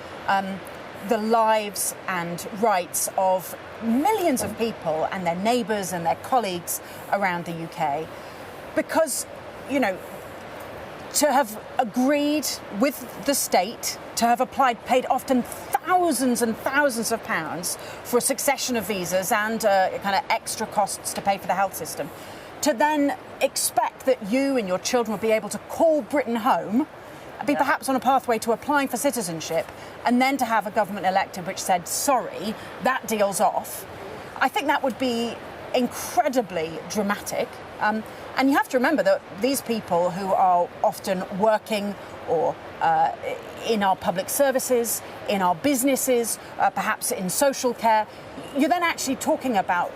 the lives and rights of millions of people and their neighbours and their colleagues around the UK. Because, you know, to have agreed with the state, to have paid often thousands and thousands of pounds for a succession of visas and kind of extra costs to pay for the health system, to then expect that you and your children will be able to call Britain home, be perhaps on a pathway to applying for citizenship, and then to have a government elected which said, sorry, that deal's off. I think that would be incredibly dramatic. And you have to remember that these people who are often working or in our public services, in our businesses, perhaps in social care, you're then actually talking about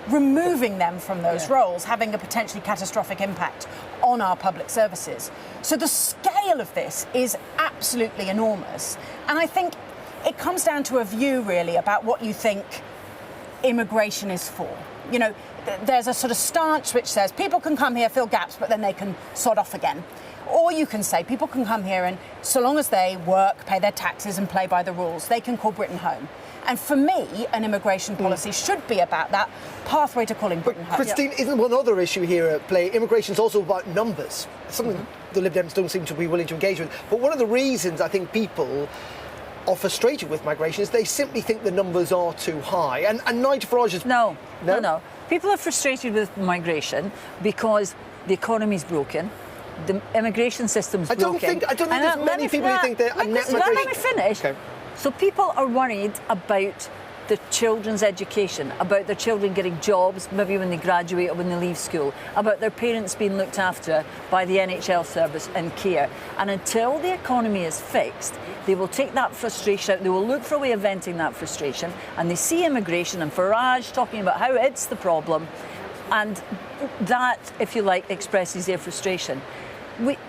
removing them from those roles, having a potentially catastrophic impact on our public services. So the scale of this is absolutely enormous. And I think it comes down to a view, really, about what you think immigration is for. You know, there's a sort of stance which says people can come here, fill gaps, but then they can sod off again. Or you can say people can come here and so long as they work, pay their taxes and play by the rules, they can call Britain home. And for me, an immigration policy should be about that pathway to calling Britain home. Christine, isn't one other issue here at play? Immigration is also about numbers, something the Lib Dems don't seem to be willing to engage with. But one of the reasons I think people are frustrated with migration is they simply think the numbers are too high. And Nigel Farage is... No. People are frustrated with migration because the economy's broken. The immigration system's broken. I don't think there's many people who think that a net migration... Let me finish. Okay. So people are worried about the children's education, about their children getting jobs, maybe when they graduate or when they leave school, about their parents being looked after by the NHL service and care. And until the economy is fixed, they will take that frustration out, they will look for a way of venting that frustration, and they see immigration and Farage talking about how it's the problem, and that, if you like, expresses their frustration.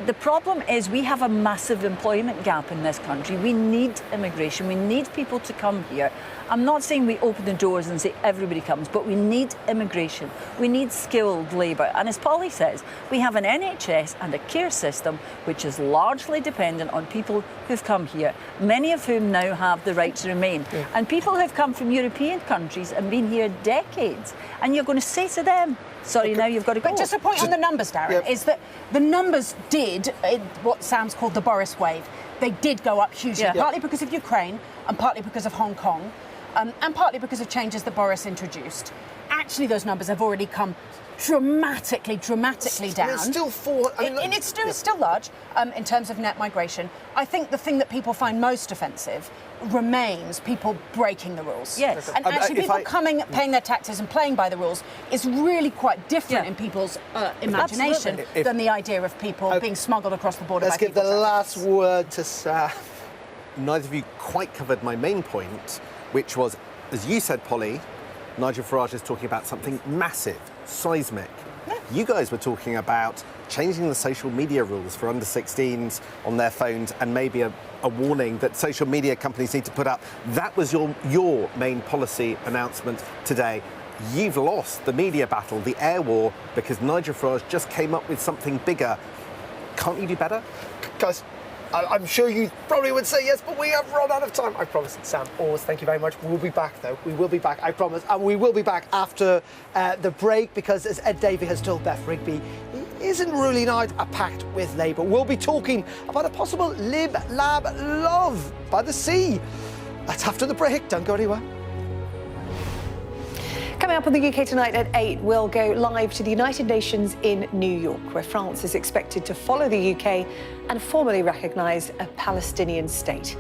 The problem is we have a massive employment gap in this country. We need immigration. We need people to come here. I'm not saying we open the doors and say everybody comes, but we need immigration. We need skilled labour. And as Polly says, we have an NHS and a care system which is largely dependent on people who've come here, many of whom now have the right to remain. Yeah. And people who've come from European countries and been here decades. And you're going to say to them, sorry, now you've got to go. But just a point on the numbers, Darren, is that the numbers did, what Sam's called the Boris wave, they did go up hugely, partly because of Ukraine and partly because of Hong Kong, and partly because of changes that Boris introduced. Actually, those numbers have already come dramatically down. And it's still it's still large in terms of net migration. I think the thing that people find most offensive remains people breaking the rules. Yes. And actually people coming, paying their taxes and playing by the rules is really quite different in people's imagination than the idea of people being smuggled across the border. Let's give the last word to Sam. Neither of you quite covered my main point, which was, as you said, Polly, Nigel Farage is talking about something massive, seismic. You guys were talking about changing the social media rules for under 16s on their phones and maybe a warning that social media companies need to put up. That was your main policy announcement today. You've lost the media battle, the air war, because Nigel Farage just came up with something bigger. Can't you do better? Guys, I'm sure you probably would say yes, but we have run out of time. I promise, Sam. Always, thank you very much. We'll be back, though. We will be back, I promise. And we will be back after the break, because as Ed Davey has told Beth Rigby, he isn't ruling out a pact with Labour. We'll be talking about a possible Lib-Lab love by the sea. That's after the break. Don't go anywhere. Coming up on the UK Tonight at 8, we'll go live to the United Nations in New York, where France is expected to follow the UK and formally recognise a Palestinian state.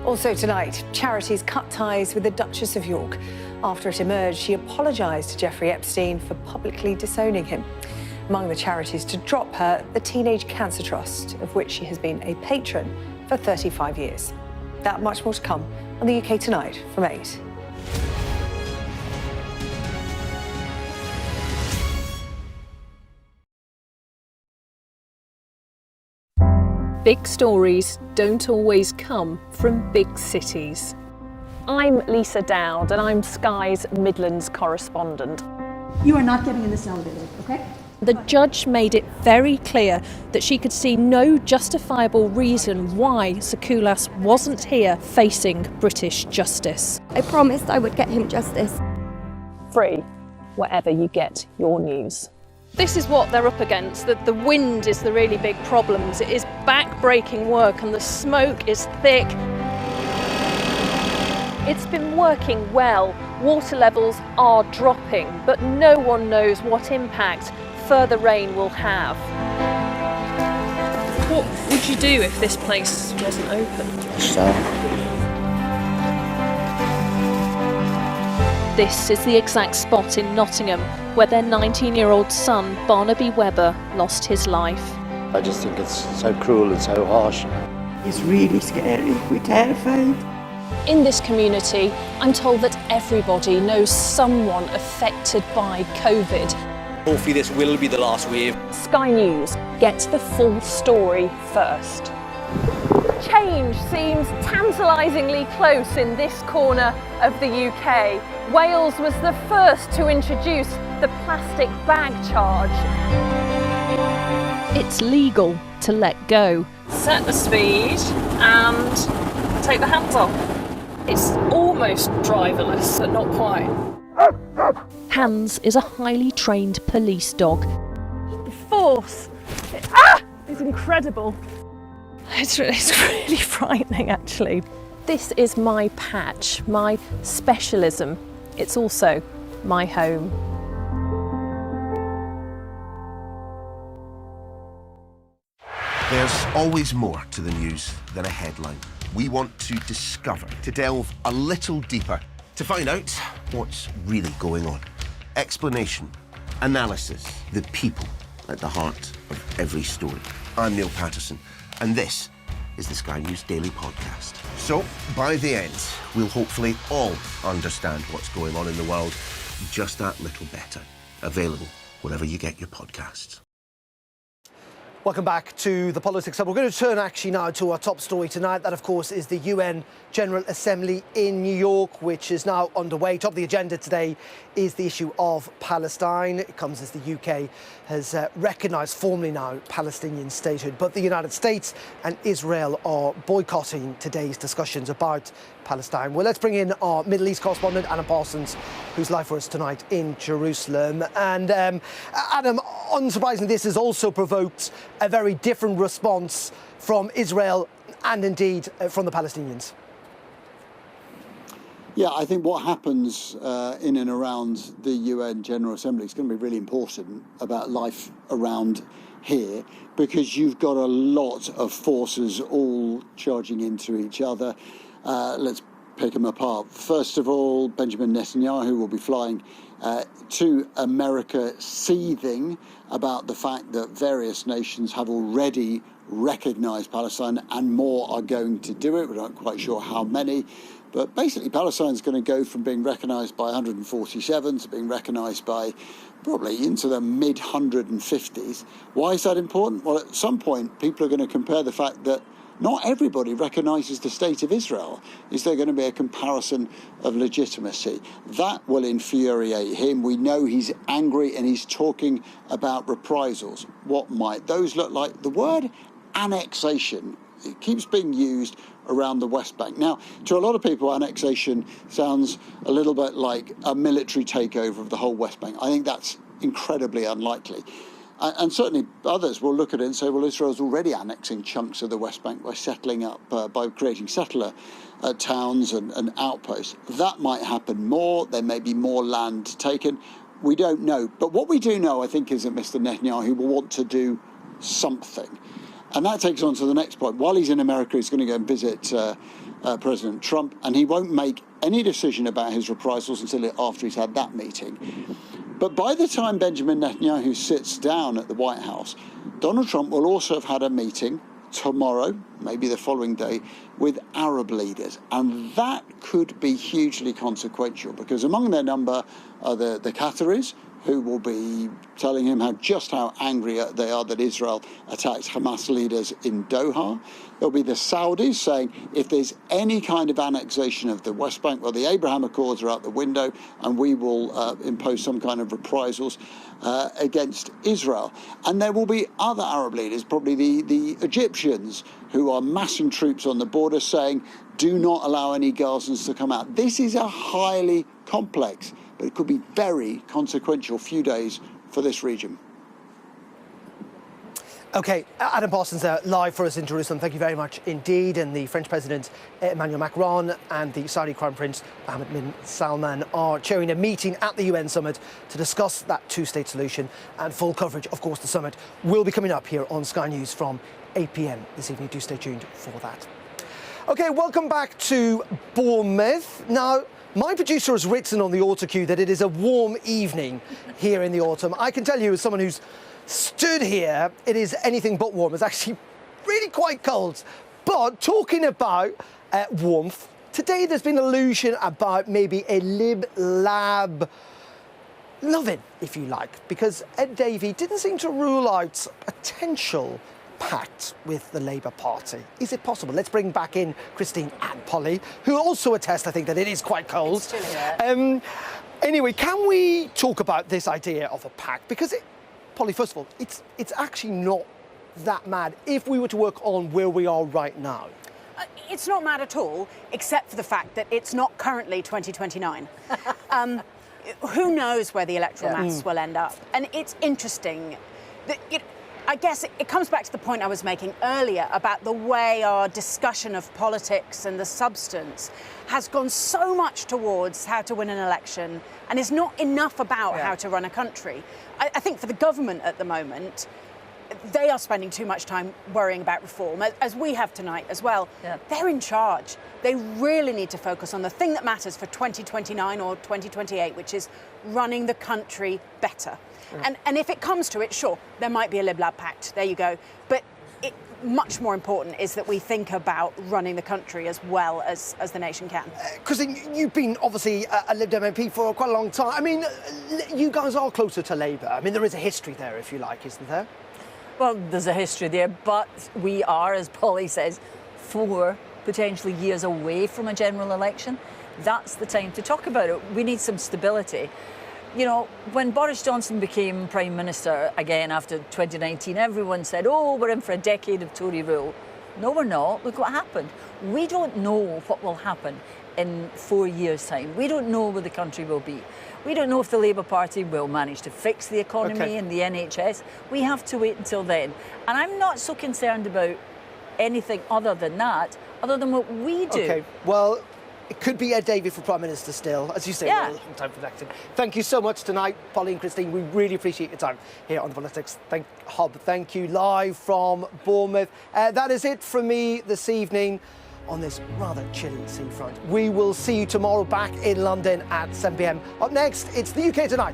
Also tonight, charities cut ties with the Duchess of York. After it emerged, she apologised to Jeffrey Epstein for publicly disowning him. Among the charities to drop her, the Teenage Cancer Trust, of which she has been a patron for 35 years. That much more to come on the UK Tonight from 8. Big stories don't always come from big cities. I'm Lisa Dowd and I'm Sky's Midlands correspondent. You are not getting in this elevator, okay? The judge made it very clear that she could see no justifiable reason why Sakulas wasn't here facing British justice. I promised I would get him justice. Free, wherever you get your news. This is what they're up against. The wind is the really big problems. It is back-breaking work and the smoke is thick. It's been working well. Water levels are dropping, but no one knows what impact further rain will have. What would you do if this place wasn't open? This is the exact spot in Nottingham where their 19-year-old son, Barnaby Webber, lost his life. I just think it's so cruel and so harsh. It's really scary. We're terrified. In this community, I'm told that everybody knows someone affected by COVID. Hopefully this will be the last wave. Sky News gets the full story first. Change seems tantalisingly close in this corner of the UK. Wales was the first to introduce the plastic bag charge. It's legal to let go. Set the speed and take the hands off. It's almost driverless, but not quite. Hans is a highly trained police dog. The force is incredible. It's really frightening, actually. This is my patch, my specialism. It's also my home. There's always more to the news than a headline. We want to discover, to delve a little deeper, to find out what's really going on. Explanation, analysis, the people at the heart of every story. I'm Neil Patterson, and this is the Sky News Daily Podcast. So, by the end, we'll hopefully all understand what's going on in the world just that little better. Available wherever you get your podcasts. Welcome back to the Politics Hub. We're going to turn actually now to our top story tonight. That, of course, is the UN General Assembly in New York, which is now underway. Top of the agenda today is the issue of Palestine. It comes as the UK has recognised formally now Palestinian statehood. But the United States and Israel are boycotting today's discussions about Palestine. Well, let's bring in our Middle East correspondent, Adam Parsons, who's live for us tonight in Jerusalem. And Adam, unsurprisingly, this has also provoked a very different response from Israel and indeed from the Palestinians. Yeah, I think what happens in and around the UN General Assembly is going to be really important about life around here, because you've got a lot of forces all charging into each other. Let's pick them apart. First of all, Benjamin Netanyahu will be flying to America, seething about the fact that various nations have already recognised Palestine and more are going to do it. We're not quite sure how many. But basically, Palestine's going to go from being recognised by 147 to being recognised by probably into the mid-150s. Why is that important? Well, at some point, people are going to compare the fact that not everybody recognises the state of Israel. Is there going to be a comparison of legitimacy? That will infuriate him. We know he's angry and he's talking about reprisals. What might those look like? The word annexation, it keeps being used around the West Bank. Now, to a lot of people, annexation sounds a little bit like a military takeover of the whole West Bank. I think that's incredibly unlikely. And certainly others will look at it and say, well, Israel's already annexing chunks of the West Bank by settling up, by creating settler towns and outposts. That might happen more. There may be more land taken. We don't know. But what we do know, I think, is that Mr. Netanyahu will want to do something. And that takes on to the next point. While he's in America, he's going to go and visit President Trump, and he won't make any decision about his reprisals until after he's had that meeting. But by the time Benjamin Netanyahu sits down at the White House, Donald Trump will also have had a meeting tomorrow, maybe the following day, with Arab leaders. And that could be hugely consequential because among their number are the Qataris, who will be telling him how angry they are that Israel attacked Hamas leaders in Doha. There'll be the Saudis saying if there's any kind of annexation of the West Bank, well, the Abraham Accords are out the window and we will impose some kind of reprisals against Israel. And there will be other Arab leaders, probably the Egyptians, who are massing troops on the border saying, do not allow any Gazans to come out. This is a highly complex, but it could be very consequential few days for this region. OK, Adam Parsons there, live for us in Jerusalem. Thank you very much indeed. And the French President Emmanuel Macron and the Saudi Crown Prince Mohammed bin Salman are chairing a meeting at the UN summit to discuss that two-state solution. And full coverage, of course, the summit will be coming up here on Sky News from 8 p.m. this evening. Do stay tuned for that. OK, welcome back to Bournemouth. Now, my producer has written on the autocue that it is a warm evening here in the autumn. I can tell you, as someone who's stood here, it is anything but warm. It's actually really quite cold. But talking about warmth, today there's been allusion about maybe a Lib-Lab loving, if you like, because Ed Davey didn't seem to rule out potential pact with the Labour Party. Is it possible? Let's bring back in Christine and Polly, who also attest, I think, that it is quite cold. It's chilly, yeah. Anyway, can we talk about this idea of a pact? Because, Polly, first of all, it's actually not that mad if we were to work on where we are right now. It's not mad at all, except for the fact that it's not currently 2029. Who knows where the electoral maths will end up? And it's interesting that I guess it comes back to the point I was making earlier about the way our discussion of politics and the substance has gone so much towards how to win an election and is not enough about how to run a country. I think for the government at the moment, they are spending too much time worrying about reform, as we have tonight as well. They're in charge. They really need to focus on the thing that matters for 2029 or 2028, which is running the country better. And if it comes to it, sure, there might be a Lib-Lab pact. There you go. But much more important is that we think about running the country as well as the nation can. Christine, you've been obviously a Lib Dem MP for quite a long time. I mean, you guys are closer to Labour. I mean, there is a history there, if you like, isn't there? Well, there's a history there, but we are, as Polly says, 4 potentially years away from a general election. That's the time to talk about it. We need some stability. You know, when Boris Johnson became Prime Minister again after 2019, everyone said, oh, we're in for a decade of Tory rule. No, we're not. Look what happened. We don't know what will happen in 4 years' time. We don't know where the country will be. We don't know if the Labour Party will manage to fix the economy and the NHS. We have to wait until then. And I'm not so concerned about anything other than that, other than what we do. OK, well, it could be Ed Davey for Prime Minister still. As you say, we're a long time for elected. Thank you so much tonight, Polly and Christine. We really appreciate your time here on the Politics Hub. Thank you, live from Bournemouth. That is it from me this evening on this rather chilly seafront. We will see you tomorrow back in London at 7 p.m. Up next, it's the UK Tonight